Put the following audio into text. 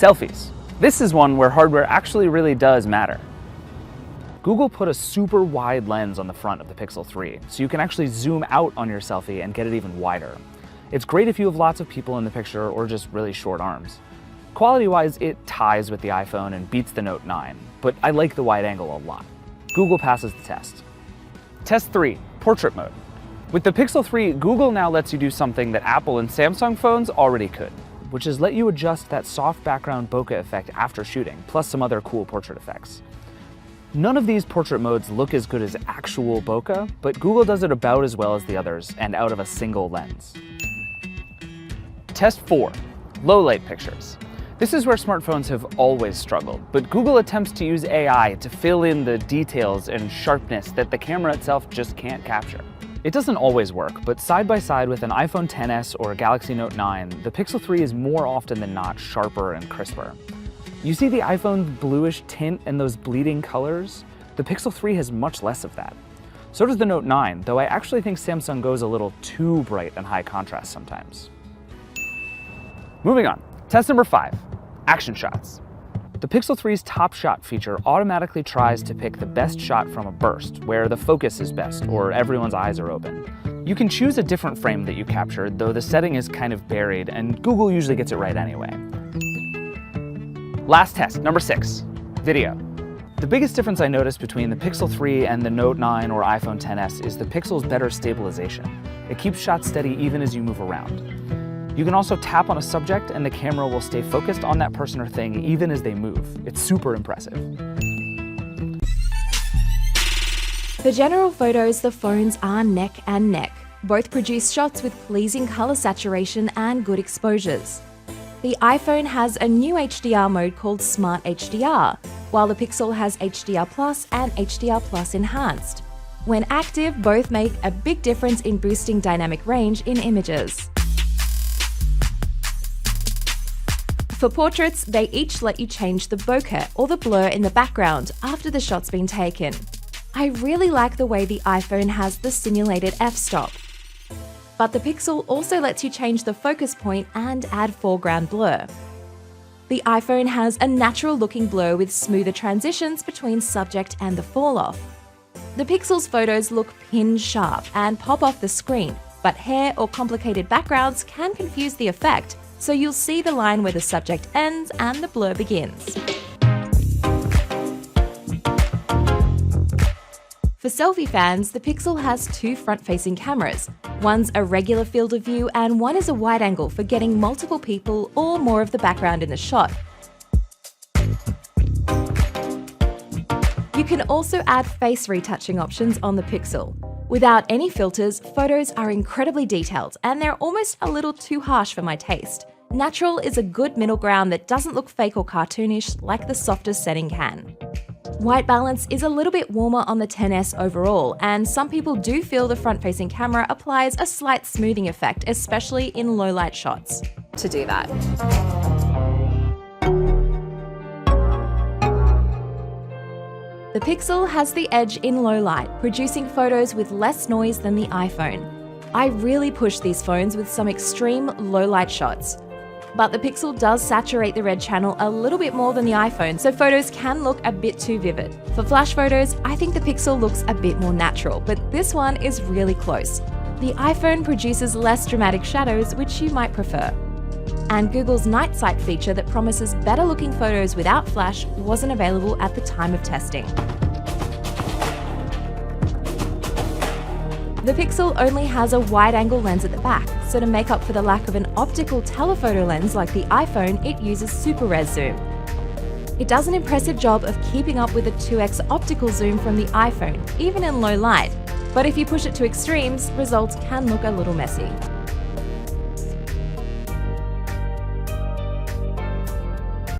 Selfies. This is one where hardware actually really does matter. Google put a super wide lens on the front of the Pixel 3, so you can actually zoom out on your selfie and get it even wider. It's great if you have lots of people in the picture or just really short arms. Quality-wise, it ties with the iPhone and beats the Note 9, but I like the wide angle a lot. Google passes the test. Test 3, portrait mode. With the Pixel 3, Google now lets you do something that Apple and Samsung phones already could, which is let you adjust that soft background bokeh effect after shooting, plus some other cool portrait effects. None of these portrait modes look as good as actual bokeh, but Google does it about as well as the others, and out of a single lens. Test 4, low light pictures. This is where smartphones have always struggled, but Google attempts to use AI to fill in the details and sharpness that the camera itself just can't capture. It doesn't always work, but side by side with an iPhone XS or a Galaxy Note 9, the Pixel 3 is more often than not sharper and crisper. You see the iPhone's bluish tint and those bleeding colors? The Pixel 3 has much less of that. So does the Note 9, though I actually think Samsung goes a little too bright and high contrast sometimes. Moving on, test number 5, action shots. The Pixel 3's Top Shot feature automatically tries to pick the best shot from a burst, where the focus is best, or everyone's eyes are open. You can choose a different frame that you captured, though the setting is kind of buried, and Google usually gets it right anyway. Last test, number 6, video. The biggest difference I noticed between the Pixel 3 and the Note 9 or iPhone XS is the Pixel's better stabilization. It keeps shots steady even as you move around. You can also tap on a subject and the camera will stay focused on that person or thing even as they move. It's super impressive. For general photos, the phones are neck and neck. Both produce shots with pleasing color saturation and good exposures. The iPhone has a new HDR mode called Smart HDR, while the Pixel has HDR Plus and HDR Plus Enhanced. When active, both make a big difference in boosting dynamic range in images. For portraits, they each let you change the bokeh or the blur in the background after the shot's been taken. I really like the way the iPhone has the simulated f-stop. But the Pixel also lets you change the focus point and add foreground blur. The iPhone has a natural-looking blur with smoother transitions between subject and the fall-off. The Pixel's photos look pin-sharp and pop off the screen, but hair or complicated backgrounds can confuse the effect, so you'll see the line where the subject ends and the blur begins. For selfie fans, the Pixel has 2 front-facing cameras. One's a regular field of view and one is a wide angle for getting multiple people or more of the background in the shot. You can also add face retouching options on the Pixel. Without any filters, photos are incredibly detailed and they're almost a little too harsh for my taste. Natural is a good middle ground that doesn't look fake or cartoonish like the softest setting can. White balance is a little bit warmer on the XS overall, and some people do feel the front-facing camera applies a slight smoothing effect, especially in low-light shots. To do that. The Pixel has the edge in low light, producing photos with less noise than the iPhone. I really push these phones with some extreme low-light shots. But the Pixel does saturate the red channel a little bit more than the iPhone, so photos can look a bit too vivid. For flash photos, I think the Pixel looks a bit more natural, but this one is really close. The iPhone produces less dramatic shadows, which you might prefer. And Google's Night Sight feature that promises better looking photos without flash wasn't available at the time of testing. The Pixel only has a wide-angle lens at the back, so to make up for the lack of an optical telephoto lens like the iPhone, it uses super res zoom. It does an impressive job of keeping up with the 2x optical zoom from the iPhone, even in low light, but if you push it to extremes, results can look a little messy.